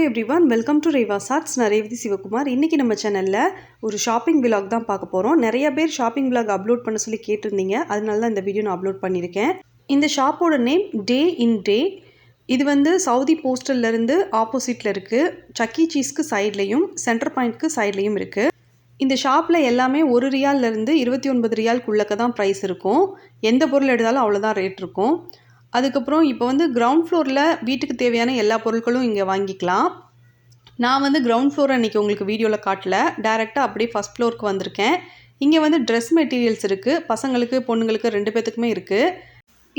everyone, welcome to Revas. நான் ரேவதி சிவகுமார். இன்றைக்கி நம்ம சேனலில் ஒரு ஷாப்பிங் விலாக் தான் பார்க்க போகிறோம். நிறைய பேர் ஷாப்பிங் விலாக் அப்லோட் பண்ண சொல்லி கேட்டிருந்தீங்க. அதனால தான் இந்த வீடியோ நான் அப்லோட் பண்ணியிருக்கேன். இந்த ஷாப்போட நேம் டே இன் டே. இது வந்து சவுதி போஸ்டல்லேருந்து ஆப்போசிட்டில் இருக்குது. சக்கி சீஸ்க்கு சைட்லேயும் சென்டர் பாயிண்ட்க்கு சைட்லேயும் இருக்குது. இந்த ஷாப்பில் எல்லாமே 1 ரியால்லேருந்து 29 ரியால்க்குள்ளக்க தான் ப்ரைஸ் இருக்கும். எந்த பொருள் எடுத்தாலும் அவ்வளோதான் ரேட் இருக்கும். அதுக்கப்புறம் இப்போ வந்து கிரவுண்ட் ஃப்ளோரில் வீட்டுக்கு தேவையான எல்லா பொருட்களும் இங்கே வாங்கிக்கலாம். நான் வந்து கிரவுண்ட் ஃப்ளோரை இன்றைக்கி உங்களுக்கு வீடியோவில் காட்டல, டைரெக்டாக அப்படியே ஃபஸ்ட் ஃப்ளோருக்கு வந்திருக்கேன். இங்கே வந்து ட்ரெஸ் மெட்டீரியல்ஸ் இருக்குது, பசங்களுக்கு பொண்ணுங்களுக்கு 2 பேத்துக்குமே இருக்குது.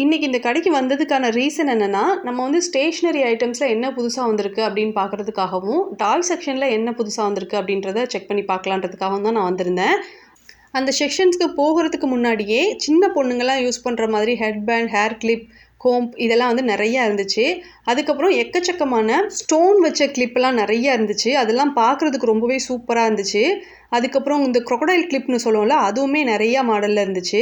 இன்றைக்கி இந்த கடைக்கு வந்ததுக்கான ரீசன் என்னென்னா, நம்ம வந்து ஸ்டேஷ்னரி ஐட்டம்ஸில் என்ன புதுசாக வந்திருக்கு அப்படின்னு பார்க்குறதுக்காகவும், டாய் செக்ஷனில் என்ன புதுசாக வந்திருக்கு அப்படின்றத செக் பண்ணி பார்க்கலான்றதுக்காகவும் தான் நான் வந்திருந்தேன். அந்த செக்ஷன்ஸ்க்கு போகிறதுக்கு முன்னாடியே சின்ன பொண்ணுங்கள்லாம் யூஸ் பண்ணுற மாதிரி ஹெட்பேண்ட், ஹேர் கிளிப், கோம்ப் இதெல்லாம் வந்து நிறையா இருந்துச்சு. அதுக்கப்புறம் எக்கச்சக்கமான ஸ்டோன் வச்ச கிளிப்லாம் நிறையா இருந்துச்சு. அதெல்லாம் பார்க்குறதுக்கு ரொம்பவே சூப்பராக இருந்துச்சு. அதுக்கப்புறம் இந்த க்ரொக்கடைல் கிளிப்னு சொல்லுவோம்ல, அதுவுமே நிறையா மாடலில் இருந்துச்சு.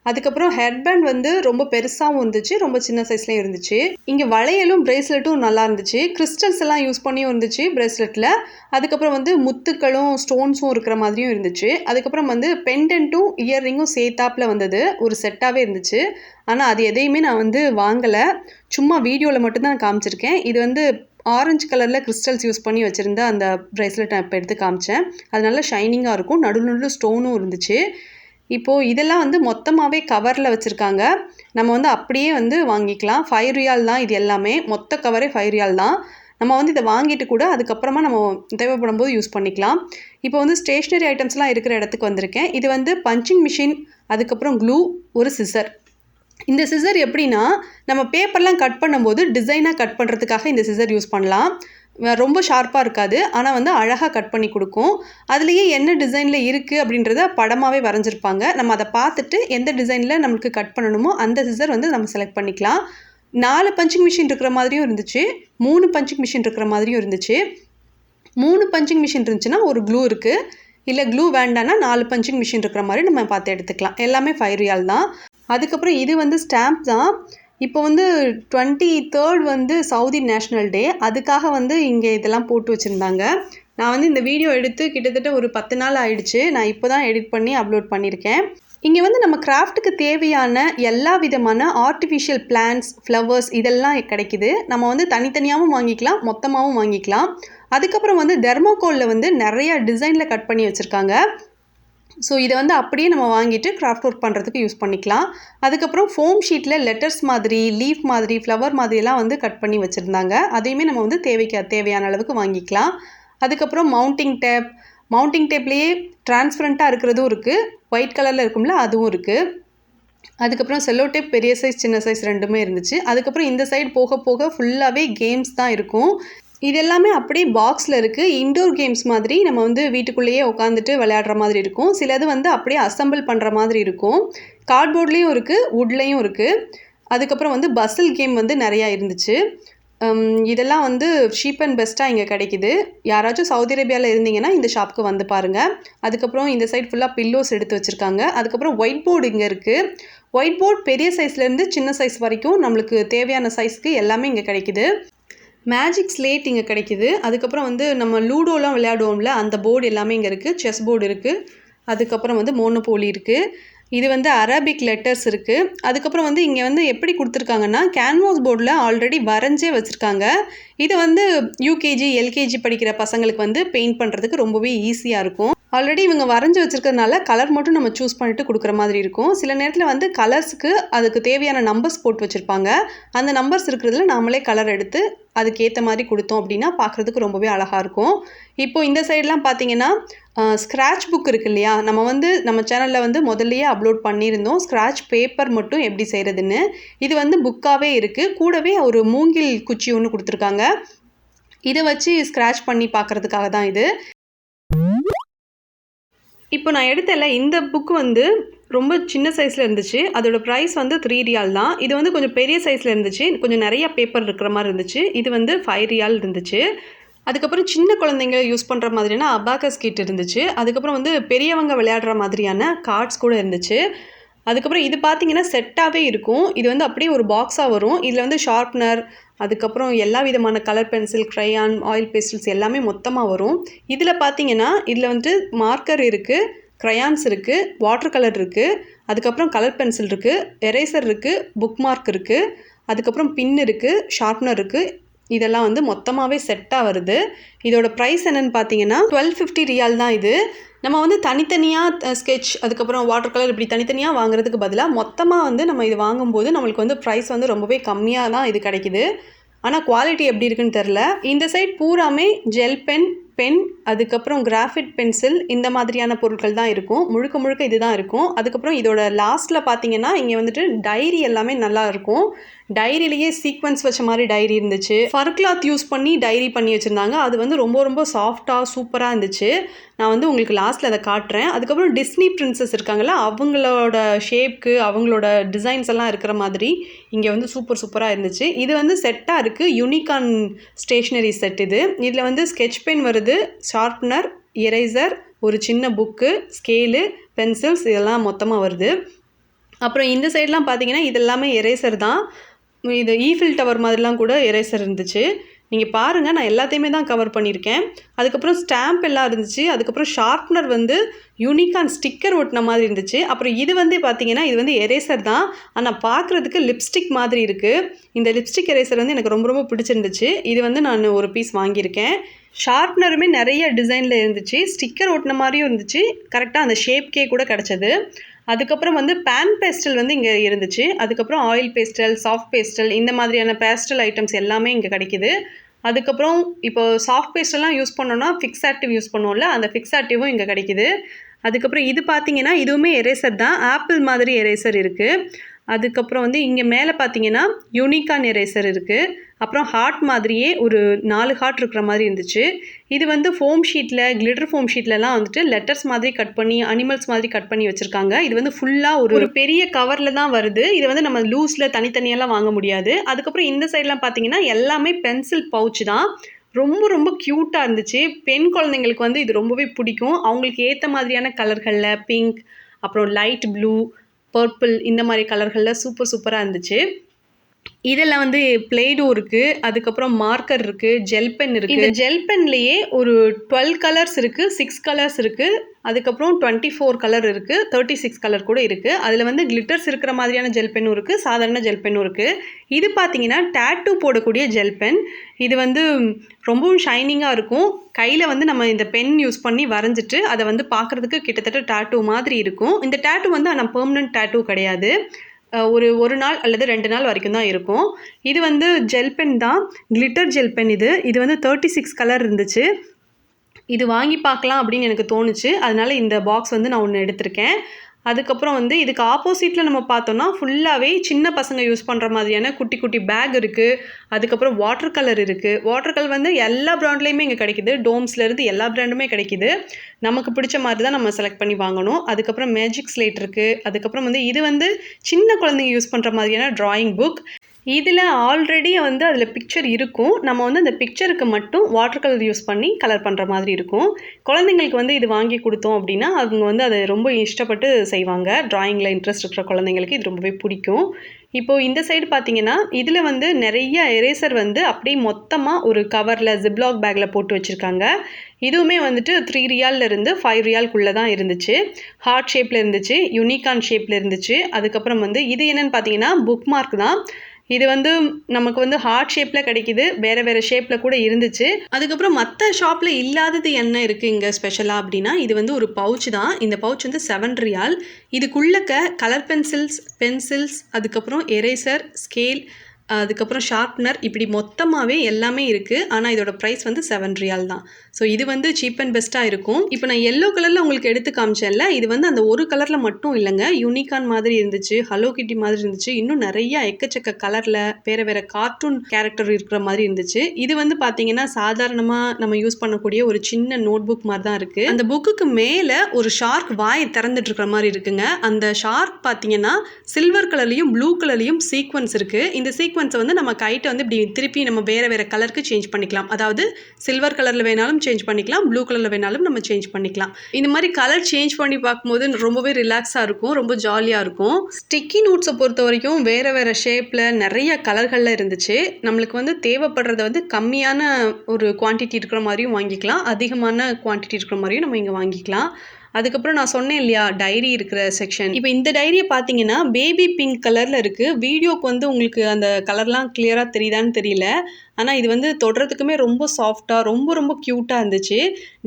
அதுக்கப்புறம் ஹெட்பேண்ட் வந்து ரொம்ப பெருசாகவும் இருந்துச்சு, ரொம்ப சின்ன சைஸ்லேயும் இருந்துச்சு. இங்கே வளையலும் பிரேஸ்லெட்டும் நல்லா இருந்துச்சு. கிறிஸ்டல்ஸ் எல்லாம் யூஸ் பண்ணியும் இருந்துச்சு பிரேஸ்லெட்டில். அதுக்கப்புறம் வந்து முத்துக்களும் ஸ்டோன்ஸும் இருக்கிற மாதிரியும் இருந்துச்சு. அதுக்கப்புறம் வந்து பெண்டன்ட்டும் இயர்ரிங்கும் சேர்த்தாப்பில் வந்தது, ஒரு செட்டாகவே இருந்துச்சு. ஆனால் அது எதையுமே நான் வந்து வாங்கலை, சும்மா வீடியோவில் மட்டும்தான் காமிச்சிருக்கேன். இது வந்து ஆரஞ்சு கலரில் கிறிஸ்டல்ஸ் யூஸ் பண்ணி வச்சுருந்த அந்த ப்ரேஸ்லெட் நான் இப்போ எடுத்து காமிச்சேன். அது நல்லா ஷைனிங்காக இருக்கும், நடுநடு ஸ்டோனும் இருந்துச்சு. இப்போது இதெல்லாம் வந்து மொத்தமாகவே கவரில் வச்சுருக்காங்க. நம்ம வந்து அப்படியே வந்து வாங்கிக்கலாம். 5 ரியால் தான் இது எல்லாமே, மொத்த கவரே 5 ரியால் தான். நம்ம வந்து இதை வாங்கிட்டு கூட அதுக்கப்புறமா நம்ம தேவைப்படும் போது யூஸ் பண்ணிக்கலாம். இப்போ வந்து ஸ்டேஷ்னரி ஐட்டம்ஸ்லாம் இருக்கிற இடத்துக்கு வந்திருக்கேன். இது வந்து பஞ்சிங் மிஷின், அதுக்கப்புறம் க்ளூ, ஒரு சிசர். இந்த சிசர் எப்படின்னா, நம்ம பேப்பர்லாம் கட் பண்ணும்போது டிசைனாக கட் பண்ணுறதுக்காக இந்த சிசர் யூஸ் பண்ணலாம். ரொம்ப ஷார்ப்பாக இருக்காது, ஆனால் வந்து அழகாக கட் பண்ணி கொடுக்கும். அதுலேயே என்ன டிசைனில் இருக்குது அப்படின்றத படமாகவே வரைஞ்சிருப்பாங்க. நம்ம அதை பார்த்துட்டு எந்த டிசைனில் நம்மளுக்கு கட் பண்ணணுமோ அந்த சிசர் வந்து நம்ம செலக்ட் பண்ணிக்கலாம். 4 பஞ்சிங் மிஷின் இருக்கிற மாதிரியும் இருந்துச்சு, 3 பஞ்சிங் மிஷின் இருக்கிற மாதிரியும் இருந்துச்சு. 3 பஞ்சிங் மிஷின் இருந்துச்சுன்னா ஒரு க்ளூ இருக்குது, இல்லை க்ளூ வேண்டான்னா 4 பஞ்சிங் மிஷின் இருக்கிற மாதிரி நம்ம பார்த்து எடுத்துக்கலாம். எல்லாமே 5 ரியால் தான். அதுக்கப்புறம் இது வந்து ஸ்டாம்ப் தான். இப்போ வந்து 23rd வந்து சவுதி நேஷ்னல் டே, அதுக்காக வந்து இங்கே இதெல்லாம் போட்டு வச்சுருந்தாங்க. நான் வந்து இந்த வீடியோ எடுத்து கிட்டத்தட்ட ஒரு 10 நாள் ஆயிடுச்சு. நான் இப்போ தான் எடிட் பண்ணி அப்லோட் பண்ணியிருக்கேன். இங்கே வந்து நம்ம கிராஃப்ட்டுக்கு தேவையான எல்லா விதமான ஆர்டிஃபிஷியல் பிளான்ட்ஸ், ஃப்ளவர்ஸ் இதெல்லாம் கிடைக்குது. நம்ம வந்து தனித்தனியாகவும் வாங்கிக்கலாம், மொத்தமாகவும் வாங்கிக்கலாம். அதுக்கப்புறம் வந்து தெர்மோகோலில் வந்து நிறையா டிசைனில் கட் பண்ணி வச்சுருக்காங்க. ஸோ இதை வந்து அப்படியே நம்ம வாங்கிட்டு கிராஃப்ட் ஒர்க் பண்ணுறதுக்கு யூஸ் பண்ணிக்கலாம். அதுக்கப்புறம் ஃபோம் ஷீட்டில் லெட்டர்ஸ் மாதிரி, லீஃப் மாதிரி, ஃப்ளவர் மாதிரியெல்லாம் வந்து கட் பண்ணி வச்சுருந்தாங்க. அதையுமே நம்ம வந்து தேவையான அளவுக்கு வாங்கிக்கலாம். அதுக்கப்புறம் மவுண்டிங் டேப்லேயே டிரான்ஸ்பரண்ட்டாக இருக்கிறதும் இருக்குது, ஒயிட் கலரில் இருக்கும்ல அதுவும் இருக்குது. அதுக்கப்புறம் செல்லோ டேப் பெரிய சைஸ் சின்ன சைஸ் 2மே இருந்துச்சு. அதுக்கப்புறம் இந்த சைடு போக போக ஃபுல்லாகவே கேம்ஸ் தான் இருக்கும். இது எல்லாமே அப்படியே பாக்ஸில் இருக்குது. இன்டோர் கேம்ஸ் மாதிரி நம்ம வந்து வீட்டுக்குள்ளேயே உட்காந்துட்டு விளையாடுற மாதிரி இருக்கும். சிலது வந்து அப்படியே அசம்பிள் பண்ணுற மாதிரி இருக்கும். கார்ட்போர்ட்லேயும் இருக்குது, வுட்லேயும் இருக்குது. அதுக்கப்புறம் வந்து பசில் கேம் வந்து நிறையா இருந்துச்சு. இதெல்லாம் வந்து சீப் அண்ட் பெஸ்ட்டாக இங்கே கிடைக்கிது. யாராச்சும் சவுதி அரேபியாவில் இருந்தீங்கன்னா இந்த ஷாப்புக்கு வந்து பாருங்கள். அதுக்கப்புறம் இந்த சைட் ஃபுல்லாக பில்லோஸ் எடுத்து வச்சுருக்காங்க. அதுக்கப்புறம் ஒயிட் போர்டு இங்கே இருக்குது. ஒயிட் போர்டு பெரிய சைஸ்லேருந்து சின்ன சைஸ் வரைக்கும் நம்மளுக்கு தேவையான சைஸ்க்கு எல்லாமே இங்கே கிடைக்கிது. மேஜிக் ஸ்லேட் இங்கே கிடைக்கிது. அதுக்கப்புறம் வந்து நம்ம லூடோலாம் விளையாடுவோம்ல, அந்த போர்டு எல்லாமே இங்கே இருக்குது. செஸ் போர்டு இருக்குது. அதுக்கப்புறம் வந்து மோனோபோலி இருக்குது. இது வந்து அரபிக் லெட்டர்ஸ் இருக்குது. அதுக்கப்புறம் வந்து இங்கே வந்து எப்படி கொடுத்துருக்காங்கன்னா, கேன்வாஸ் போர்டில் ஆல்ரெடி வரைஞ்சே வச்சுருக்காங்க. இது வந்து யூகேஜி, எல்கேஜி படிக்கிற பசங்களுக்கு வந்து பெயிண்ட் பண்ணுறதுக்கு ரொம்பவே ஈஸியாக இருக்கும். ஆல்ரெடி இவங்க வரைஞ்சி வச்சுருக்கிறதுனால கலர் மட்டும் நம்ம சூஸ் பண்ணிட்டு கொடுக்குற மாதிரி இருக்கும். சில நேரத்தில் வந்து கலர்ஸுக்கு அதுக்கு தேவையான நம்பர்ஸ் போட்டு வச்சுருப்பாங்க. அந்த நம்பர்ஸ் இருக்கிறதுல நாமளே கலர் எடுத்து அதுக்கேற்ற மாதிரி கொடுத்தோம் அப்படின்னா பார்க்குறதுக்கு ரொம்பவே அழகாக இருக்கும். இப்போது இந்த சைடெலாம் பார்த்தீங்கன்னா ஸ்க்ராட்ச் புக் இருக்குது இல்லையா, நம்ம சேனலில் வந்து முதல்லையே அப்லோட் பண்ணியிருந்தோம் ஸ்க்ராட்ச் பேப்பர் மட்டும் எப்படி செய்கிறதுன்னு. இது வந்து புக்காகவே இருக்குது. கூடவே ஒரு மூங்கில் குச்சி ஒன்று கொடுத்துருக்காங்க. இதை வச்சு ஸ்க்ராட்ச் பண்ணி பார்க்குறதுக்காக தான் இது. இப்போ நான் எடுத்தல இந்த புக்கு வந்து ரொம்ப சின்ன சைஸில் இருந்துச்சு. அதோட ப்ரைஸ் வந்து 3 ரியால் தான். இது வந்து கொஞ்சம் பெரிய சைஸில் இருந்துச்சு, கொஞ்சம் நிறைய பேப்பர் இருக்கிற மாதிரி இருந்துச்சு. இது வந்து 5 ரியால் இருந்துச்சு. அதுக்கப்புறம் சின்ன குழந்தைங்க யூஸ் பண்ணுற மாதிரியான அபாக்கஸ் கிட் இருந்துச்சு. அதுக்கப்புறம் வந்து பெரியவங்க விளையாடுற மாதிரியான கார்ட்ஸ் கூட இருந்துச்சு. அதுக்கப்புறம் இது பார்த்தீங்கன்னா செட்டாகவே இருக்கும். இது வந்து அப்படியே ஒரு பாக்ஸாக வரும். இதில் வந்து ஷார்ப்னர், அதுக்கப்புறம் எல்லா விதமான colour pencil, crayon, oil pastels எல்லாமே மொத்தமாக வரும். இதில் பார்த்தீங்கன்னா இதில் வந்துட்டு மார்க்கர் இருக்குது, க்ரையான்ஸ் இருக்குது, வாட்டர் கலர் இருக்குது, அதுக்கப்புறம் கலர் பென்சில் இருக்குது, எரேசர் இருக்குது, புக் மார்க் இருக்குது, அதுக்கப்புறம் பின் இருக்குது, ஷார்ப்னர் இருக்குது. இதெல்லாம் வந்து மொத்தமாகவே செட்டாக வருது. இதோட ப்ரைஸ் என்னென்னு பார்த்தீங்கன்னா 1250 ரியால் தான் இது. நம்ம வந்து தனித்தனியாக ஸ்கெட்ச் அதுக்கப்புறம் வாட்டர் கலர் இப்படி தனித்தனியாக வாங்குறதுக்கு பதிலாக மொத்தமாக வந்து நம்ம இது வாங்கும்போது நம்மளுக்கு வந்து ப்ரைஸ் வந்து ரொம்பவே கம்மியாக தான் இது கிடைக்குது. ஆனால் குவாலிட்டி எப்படி இருக்குன்னு தெரில. இந்த சைட் பூராமே ஜெல் பென் அதுக்கப்புறம் கிராஃபிட் பென்சில் இந்த மாதிரியான பொருட்கள் தான் இருக்கும். முழுக்க முழுக்க இது தான் இருக்கும். அதுக்கப்புறம் இதோட லாஸ்ட்டில் பார்த்தீங்கன்னா இங்கே வந்துட்டு டைரி எல்லாமே நல்லா இருக்கும். டைரியிலேயே சீக்வன்ஸ் வச்ச மாதிரி டைரி இருந்துச்சு. ஃபர் கிளாத் யூஸ் பண்ணி டைரி பண்ணி வச்சுருந்தாங்க. அது வந்து ரொம்ப ரொம்ப சாஃப்டாக சூப்பராக இருந்துச்சு. நான் வந்து உங்களுக்கு லாஸ்ட்டில் அதை காட்டுறேன். அதுக்கப்புறம் டிஸ்னி பிரின்சஸ் இருக்காங்கல்ல, அவங்களோட ஷேப்க்கு அவங்களோட டிசைன்ஸ் எல்லாம் இருக்கிற மாதிரி இங்கே வந்து சூப்பராக இருந்துச்சு. இது வந்து செட்டாக இருக்குது. யூனிகான் ஸ்டேஷ்னரி செட் இது. இதில் வந்து ஸ்கெட்ச் பென் வருது, ஷார்ப்னர், எரேசர், ஒரு சின்ன புக்கு, ஸ்கேலு, பென்சில்ஸ் இதெல்லாம் மொத்தமாக வருது. அப்புறம் இந்த சைட்லாம் பார்த்தீங்கன்னா இது எல்லாமே எரேசர் தான். இது ஈஃபில் டவர் மாதிரிலாம் கூட எரேசர் இருந்துச்சு. நீங்கள் பாருங்கள், நான் எல்லாத்தையுமே தான் கவர் பண்ணியிருக்கேன். அதுக்கப்புறம் ஸ்டாம்ப் எல்லாம் இருந்துச்சு. அதுக்கப்புறம் ஷார்ப்னர் வந்து யூனிகான் ஸ்டிக்கர் ஒட்டின மாதிரி இருந்துச்சு. அப்புறம் இது வந்து பார்த்தீங்கன்னா இது வந்து எரேசர் தான், ஆனால் பார்க்குறதுக்கு லிப்ஸ்டிக் மாதிரி இருக்குது. இந்த லிப்ஸ்டிக் எரேசர் வந்து எனக்கு ரொம்ப ரொம்ப பிடிச்சிருந்துச்சு. இது வந்து நான் ஒரு பீஸ் வாங்கியிருக்கேன். ஷார்ப்னருமே நிறைய டிசைனில் இருந்துச்சு. ஸ்டிக்கர் ஒட்டின மாதிரியும் இருந்துச்சு. கரெக்டாக அந்த ஷேப்கே கூட கிடச்சது. அதுக்கப்புறம் வந்து பேன் பேஸ்டல் வந்து இங்கே இருந்துச்சு. அதுக்கப்புறம் ஆயில் பேஸ்டல், சாஃப்ட் பேஸ்டல் இந்த மாதிரியான பேஸ்டல் ஐட்டம்ஸ் எல்லாமே இங்கே கிடைக்கிது. அதுக்கப்புறம் இப்போ சாஃப்ட் பேஸ்டெல்லாம் யூஸ் பண்ணோன்னா ஃபிக்ஸ் ஆக்டிவ் யூஸ் பண்ணுவோம்ல, அந்த ஃபிக்ஸ் ஆக்டிவும் இங்கே கிடைக்கிது. அதுக்கப்புறம் இது பார்த்தீங்கன்னா இதுவுமே எரேசர் தான். ஆப்பிள் மாதிரி எரேசர் இருக்குது. அதுக்கப்புறம் வந்து இங்கே மேலே பார்த்தீங்கன்னா யூனிகான் எரேசர் இருக்குது. அப்புறம் ஹார்ட் மாதிரியே ஒரு 4 ஹார்ட் இருக்கிற மாதிரி இருந்துச்சு. இது வந்து ஃபோம் ஷீட்டில், கிளிட்டர் ஃபோம் ஷீட்லலாம் வந்துட்டு லெட்டர்ஸ் மாதிரி கட் பண்ணி, அனிமல்ஸ் மாதிரி கட் பண்ணி வச்சுருக்காங்க. இது வந்து ஃபுல்லாக ஒரு பெரிய கவரில் தான் வருது. இது வந்து நம்ம லூஸில் தனித்தனியெல்லாம் வாங்க முடியாது. அதுக்கப்புறம் இந்த சைட்லாம் பார்த்தீங்கன்னா எல்லாமே பென்சில் பவுச் தான். ரொம்ப ரொம்ப க்யூட்டாக இருந்துச்சு. பெண் குழந்தைங்களுக்கு வந்து இது ரொம்பவே பிடிக்கும். அவங்களுக்கு ஏற்ற மாதிரியான கலர்களில் பிங்க், அப்புறம் லைட் ப்ளூ, பர்பிள் இந்த மாதிரி கலர்களில் சூப்பராக இருந்துச்சு. இதில் வந்து பிளேடோ இருக்குது, அதுக்கப்புறம் மார்க்கர் இருக்குது, ஜெல் பென் இருக்குது. இந்த ஜெல் பென்லேயே ஒரு 12 கலர்ஸ் இருக்குது, 6 கலர்ஸ் இருக்குது, அதுக்கப்புறம் 24 கலர் இருக்குது, 36 கலர் கூட இருக்குது. அதில் வந்து கிளிட்டர்ஸ் இருக்கிற மாதிரியான ஜெல் பென்னும் இருக்குது, சாதாரண ஜெல் பென்னும் இருக்குது. இது பார்த்தீங்கன்னா டேட்டூ போடக்கூடிய ஜெல் பென். இது வந்து ரொம்பவும் ஷைனிங்காக இருக்கும். கையில் வந்து நம்ம இந்த பென் யூஸ் பண்ணி வரைஞ்சிட்டு அதை வந்து பார்க்குறதுக்கு கிட்டத்தட்ட டேட்டூ மாதிரி இருக்கும். இந்த டேட்டூ வந்து ஆனால் பெர்மனன்ட் டேட்டூ கிடையாது. ஒரு நாள் அல்லது 2 நாள் வரைக்கும் தான் இருக்கும். இது வந்து ஜெல் பென் தான், கிளிட்டர் ஜெல் பென் இது. இது வந்து 36 கலர் இருந்துச்சு. இது வாங்கி பார்க்கலாம் அப்படின்னு எனக்கு தோணுச்சு. அதனால இந்த பாக்ஸ் வந்து நான் ஒன்று எடுத்திருக்கேன். அதுக்கப்புறம் வந்து இதுக்கு ஆப்போசிட்டில் நம்ம பார்த்தோன்னா ஃபுல்லாகவே சின்ன பசங்க யூஸ் பண்ணுற மாதிரியான குட்டி குட்டி பேக் இருக்குது. அதுக்கப்புறம் வாட்டர் கலர் இருக்குது. வாட்டர் கலர் வந்து எல்லா ப்ராண்ட்லேயுமே இங்கே கிடைக்கிது. டோம்ஸ்லேருந்து எல்லா ப்ராண்டுமே கிடைக்கிது. நமக்கு பிடிச்ச மாதிரி தான் நம்ம செலக்ட் பண்ணி வாங்கணும். அதுக்கப்புறம் மேஜிக் ஸ்லேட் இருக்குது. அதுக்கப்புறம் வந்து இது வந்து சின்ன குழந்தைங்க யூஸ் பண்ணுற மாதிரியான ட்ராயிங் புக். இதில் ஆல்ரெடி வந்து அதில் பிக்சர் இருக்கும். நம்ம வந்து அந்த பிக்சருக்கு மட்டும் வாட்டர் கலர் யூஸ் பண்ணி கலர் பண்ணுற மாதிரி இருக்கும். குழந்தைங்களுக்கு வந்து இது வாங்கி கொடுத்தோம் அப்படின்னா அவங்க வந்து அதை ரொம்ப இஷ்டப்பட்டு செய்வாங்க. ட்ராயிங்கில் இன்ட்ரெஸ்ட் இருக்கிற குழந்தைங்களுக்கு இது ரொம்பவே பிடிக்கும். இப்போது இந்த சைடு பார்த்தீங்கன்னா இதில் வந்து நிறைய எரேசர் வந்து அப்படியே மொத்தமாக ஒரு கவரில் ஜிப்லாக் பேக்கில் போட்டு வச்சுருக்காங்க. இதுவுமே வந்துட்டு 3 ரியால்லேருந்து 5 ரியால்குள்ளே தான் இருந்துச்சு. ஹார்ட் ஷேப்பில் இருந்துச்சு, யூனிகான் ஷேப்பில் இருந்துச்சு. அதுக்கப்புறம் வந்து இது என்னென்னு பார்த்தீங்கன்னா புக் மார்க் தான். இது வந்து நமக்கு வந்து ஹார்ட் ஷேப்பில் கிடைக்கிது, வேறு ஷேப்பில் கூட இருந்துச்சு. அதுக்கப்புறம் மற்ற ஷாப்பில் இல்லாதது என்ன இருக்குது இங்கே ஸ்பெஷலாக அப்படின்னா இது வந்து ஒரு பவுச் தான். இந்த பவுச் வந்து 7 ரியால். இதுக்குள்ளக்க கலர் பென்சில்ஸ் அதுக்கப்புறம் எரேசர், ஸ்கேல், அதுக்கப்புறம் ஷார்ப்னர் இப்படி மொத்தமாகவே எல்லாமே இருக்குது. ஆனால் இதோட ப்ரைஸ் வந்து 7 ரியால் தான். ஸோ இது வந்து சீப் அண்ட் பெஸ்ட்டாக இருக்கும். இப்போ நான் எல்லோ கலரில் உங்களுக்கு எடுத்து காமிச்சேன்ல, இது வந்து அந்த ஒரு கலரில் மட்டும் இல்லைங்க. யூனிகான் மாதிரி இருந்துச்சு, ஹலோ கிட்டி மாதிரி இருந்துச்சு, இன்னும் நிறைய எக்கச்சக்க கலரில் வேறு கார்ட்டூன் கேரக்டர் இருக்கிற மாதிரி இருந்துச்சு. இது வந்து பார்த்தீங்கன்னா சாதாரணமாக நம்ம யூஸ் பண்ணக்கூடிய ஒரு சின்ன நோட் புக் மாதிரி தான் இருக்குது. அந்த புக்குக்கு மேலே ஒரு ஷார்க் வாய் திறந்துட்டு இருக்கிற மாதிரி இருக்குங்க. அந்த ஷார்க் பார்த்தீங்கன்னா சில்வர் கலர்லையும் ப்ளூ கலர்லையும் சீக்வன்ஸ் இருக்குது. இந்த சீக்வென்ஸை வந்து நம்ம கைட்டை வந்து இப்படி திருப்பி நம்ம வேறு வேறு கலருக்கு சேஞ்ச் பண்ணிக்கலாம். அதாவது சில்வர் கலரில் வேணாலும் சேஞ்ச் பண்ணிக்கலாம், ப்ளூ கலரில் வேணாலும் நம்ம சேஞ்ச் பண்ணிக்கலாம். இந்த மாதிரி கலர் சேஞ்ச் பண்ணி பார்க்கும்போது ரொம்பவே ரிலாக்ஸாக இருக்கும், ரொம்ப ஜாலியாக இருக்கும். ஸ்டிக்கி நோட்ஸை பொறுத்த வரைக்கும் வேறு வேறு ஷேப்பில் நிறைய கலர்களில் இருந்துச்சு. நம்மளுக்கு வந்து தேவைப்படுறத வந்து கம்மியான ஒரு குவான்டிட்டி இருக்கிற மாதிரியும் வாங்கிக்கலாம், அதிகமான குவான்டிட்டி இருக்கிற மாதிரியும் நம்ம இங்கே வாங்கிக்கலாம். அதுக்கப்புறம் நான் சொன்னேன் இல்லையா, டைரி இருக்கிற செக்ஷன். இப்போ இந்த டைரியை பார்த்தீங்கன்னா பேபி பிங்க் கலரில் இருக்குது. வீடியோக்கு வந்து உங்களுக்கு அந்த கலர்லாம் கிளியராக தெரியுதான்னு தெரியல. ஆனால் இது வந்து தொடுறதுக்குமே ரொம்ப சாஃப்டாக ரொம்ப ரொம்ப க்யூட்டாக இருந்துச்சு.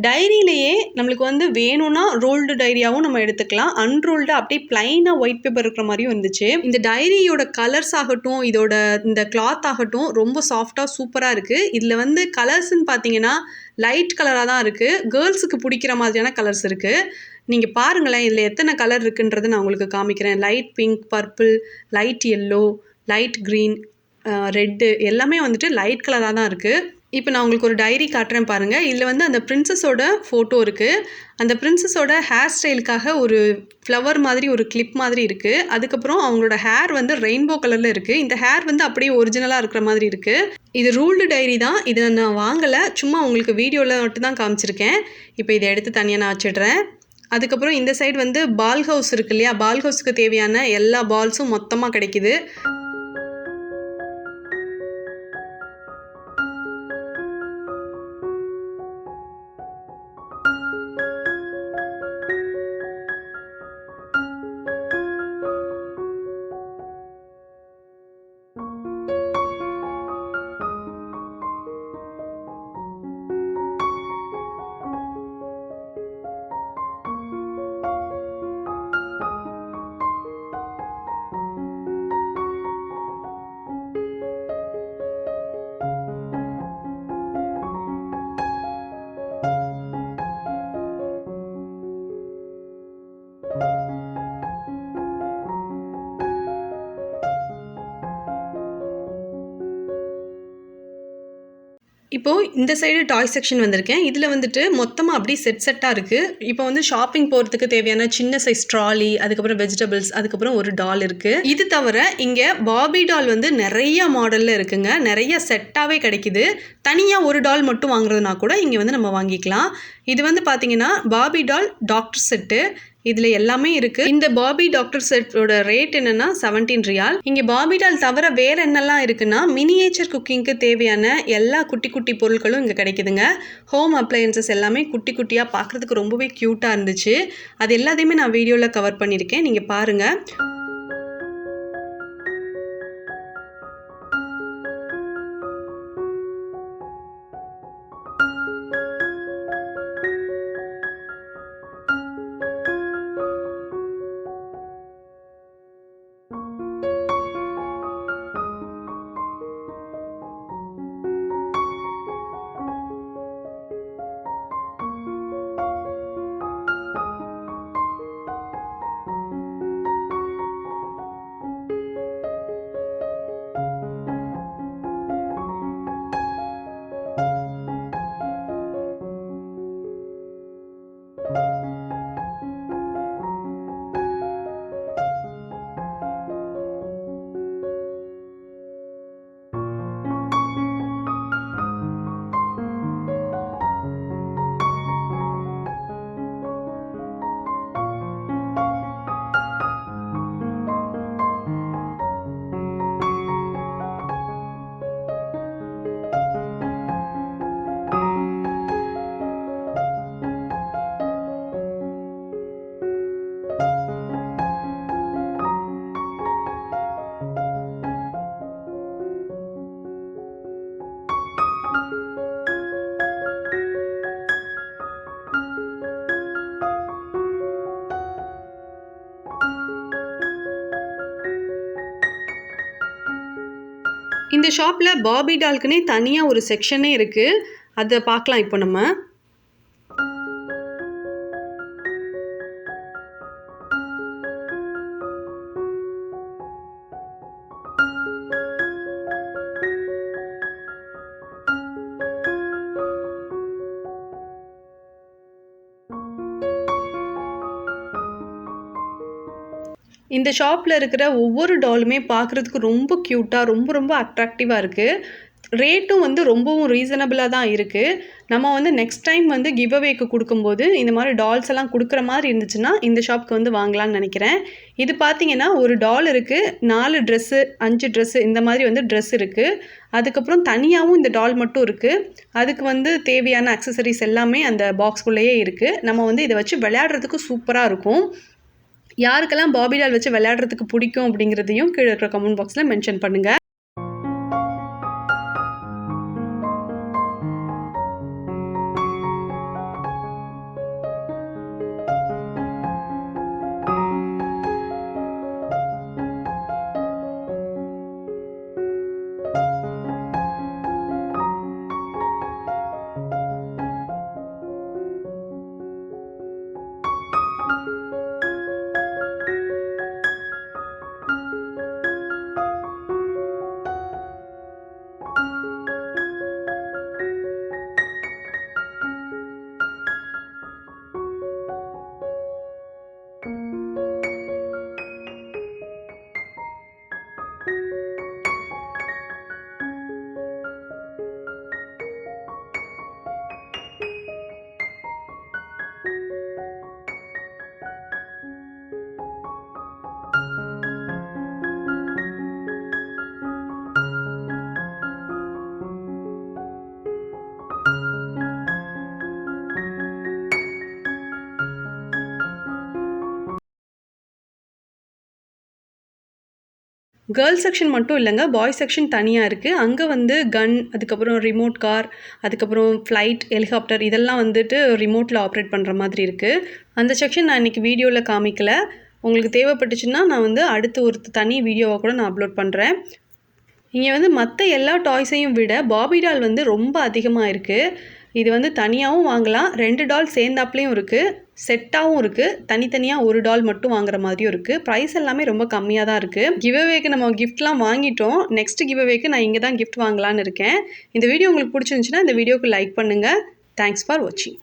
டைரியிலேயே நம்மளுக்கு வந்து வேணும்னா ரோல்டு டைரியாகவும் நம்ம எடுத்துக்கலாம், அன்ரோல்டு அப்படியே பிளைனாக ஒயிட் பேப்பர் இருக்கிற மாதிரியும் இருந்துச்சு. இந்த டைரியோட கலர்ஸ் ஆகட்டும், இதோட இந்த கிளாத் ஆகட்டும் ரொம்ப சாஃப்டாக சூப்பராக இருக்குது. இதில் வந்து கலர்ஸ்ன்னு பார்த்தீங்கன்னா லைட் கலராக தான் இருக்குது, கேர்ள்ஸுக்கு பிடிக்கிற மாதிரியான கலர்ஸ் இருக்குது. நீங்கள் பாருங்களேன், இதில் எத்தனை கலர் இருக்குன்றதை நான் உங்களுக்கு காமிக்கிறேன். Light pink, purple, light yellow, light green, red எல்லாமே வந்துட்டு லைட் கலராக தான் இருக்குது. இப்போ நான் உங்களுக்கு ஒரு டைரி காட்டுறேன் பாருங்கள். இதில் வந்து அந்த பிரின்சஸோட ஃபோட்டோ இருக்குது. அந்த பிரின்சஸோட ஹேர் ஸ்டைலுக்காக ஒரு ஃப்ளவர் மாதிரி ஒரு கிளிப் மாதிரி இருக்குது. அதுக்கப்புறம் அவங்களோட ஹேர் வந்து ரெயின்போ கலரில் இருக்குது. இந்த ஹேர் வந்து அப்படியே ஒரிஜினலாக இருக்கிற மாதிரி இருக்குது. இது ரூல்டு டைரி தான், இதை நான் வாங்கலை, சும்மா உங்களுக்கு வீடியோவில் மட்டும் தான் காமிச்சிருக்கேன். இப்போ இதை எடுத்து தனியாக நான் வச்சிடுறேன். அதுக்கப்புறம் இந்த சைடு வந்து பால் ஹவுஸ் இருக்கு இல்லையா, பால் ஹவுஸுக்கு தேவையான எல்லா பால்ஸும் மொத்தமாக கிடைக்குது. இப்போது இந்த சைடு டாய் செக்ஷன் வந்திருக்கேன். இதில் வந்துட்டு மொத்தமாக அப்படியே செட்டாக இருக்குது. இப்போ வந்து ஷாப்பிங் போகிறதுக்கு தேவையான சின்ன சைஸ் ட்ராலி, அதுக்கப்புறம் வெஜிடபிள்ஸ், அதுக்கப்புறம் ஒரு டால் இருக்குது. இது தவிர இங்கே பாபி டால் வந்து நிறைய மாடலில் இருக்குங்க, நிறைய செட்டாகவே கிடைக்குது. தனியாக ஒரு டால் மட்டும் வாங்குறதுனா கூட இங்கே வந்து நம்ம வாங்கிக்கலாம். இது வந்து பார்த்தீங்கன்னா பாபி டால் டாக்டர் செட்டு, இதில் எல்லாமே இருக்குது. இந்த பாபி டாக்டர் செட்டோட ரேட் என்னென்னா 17 ரியால். இங்கே பாபி டால் தவிர வேறு என்னெல்லாம் இருக்குன்னா மினியேச்சர் குக்கிங்க்கு தேவையான எல்லா குட்டி குட்டி பொருட்களும் இங்கே கிடைக்குதுங்க. ஹோம் அப்ளையன்சஸ் எல்லாமே குட்டி குட்டியாக பார்க்குறதுக்கு ரொம்பவே க்யூட்டாக இருந்துச்சு. அது எல்லாத்தையுமே நான் வீடியோவில் கவர் பண்ணியிருக்கேன், நீங்கள் பாருங்கள். இந்த ஷாப்பில் பாபி டால்க்குனே தனியாக ஒரு செக்ஷனே இருக்குது, அதை பார்க்கலாம் இப்போ நம்ம. இந்த ஷாப்பில் இருக்கிற ஒவ்வொரு டாலுமே பார்க்குறதுக்கு ரொம்ப க்யூட்டாக ரொம்ப அட்ராக்டிவாக இருக்குது. ரேட்டும் வந்து ரொம்பவும் ரீசனபிளாக தான் இருக்குது. நம்ம வந்து நெக்ஸ்ட் டைம் வந்து கிவ் அவேக்கு கொடுக்கும்போது இந்த மாதிரி டால்ஸ் எல்லாம் கொடுக்குற மாதிரி இருந்துச்சுன்னா இந்த ஷாப்புக்கு வந்து வாங்கலாம்னு நினைக்கிறேன். இது பார்த்தீங்கன்னா ஒரு டால் இருக்குது, 4 ட்ரெஸ்ஸு 5 ட்ரெஸ்ஸு இந்த மாதிரி வந்து ட்ரெஸ் இருக்குது. அதுக்கப்புறம் தனியாகவும் இந்த டால் மட்டும் இருக்குது. அதுக்கு வந்து தேவையான அக்சசரிஸ் எல்லாமே அந்த பாக்ஸ்குள்ளேயே இருக்குது. நம்ம வந்து இதை வச்சு விளையாடுறதுக்கு சூப்பராக இருக்கும். யாருக்கெல்லாம் பாபி டால் வச்சு விளையாடுறதுக்கு பிடிக்கும் அப்படிங்கிறதையும் கீழே இருக்கிற கமெண்ட் பாக்ஸில் மென்ஷன் பண்ணுங்கள். கேர்ள்ஸ் செக்ஷன் மட்டும் இல்லைங்க, பாய்ஸ் செக்ஷன் தனியாக இருக்குது. அங்கே வந்து கன், அதுக்கப்புறம் ரிமோட் கார், அதுக்கப்புறம் ஃப்ளைட், ஹெலிகாப்டர் இதெல்லாம் வந்துட்டு ரிமோட்டில் ஆப்ரேட் பண்ணுற மாதிரி இருக்குது. அந்த செக்ஷன் நான் இன்றைக்கி வீடியோவில் காமிக்கல. உங்களுக்கு தேவைப்பட்டுச்சுன்னா நான் வந்து அடுத்து ஒரு தனி வீடியோவாக கூட நான் அப்லோட் பண்ணுறேன். இங்கே வந்து மற்ற எல்லா டாய்ஸையும் விட பாபி டால் வந்து ரொம்ப அதிகமாக இருக்குது. இது வந்து தனியாகவும் வாங்கலாம், 2 டால் சேர்ந்தாப்லேயும் இருக்குது, செட்டாகவும் இருக்குது, தனித்தனியாக ஒரு டால் மட்டும் வாங்குற மாதிரியும் இருக்குது. ப்ரைஸ் எல்லாமே ரொம்ப கம்மியாக தான் இருக்குது. கிவ் அவேக்கு நம்ம கிஃப்ட்லாம் வாங்கிட்டோம். நெக்ஸ்ட் கிவ் அவேக்கு நான் இங்கே தான் கிஃப்ட் வாங்கலான்னு இருக்கேன். இந்த வீடியோ உங்களுக்கு பிடிச்சிருந்துச்சுன்னா இந்த வீடியோக்கு லைக் பண்ணுங்கள். தேங்க்ஸ் ஃபார் வாட்சிங்.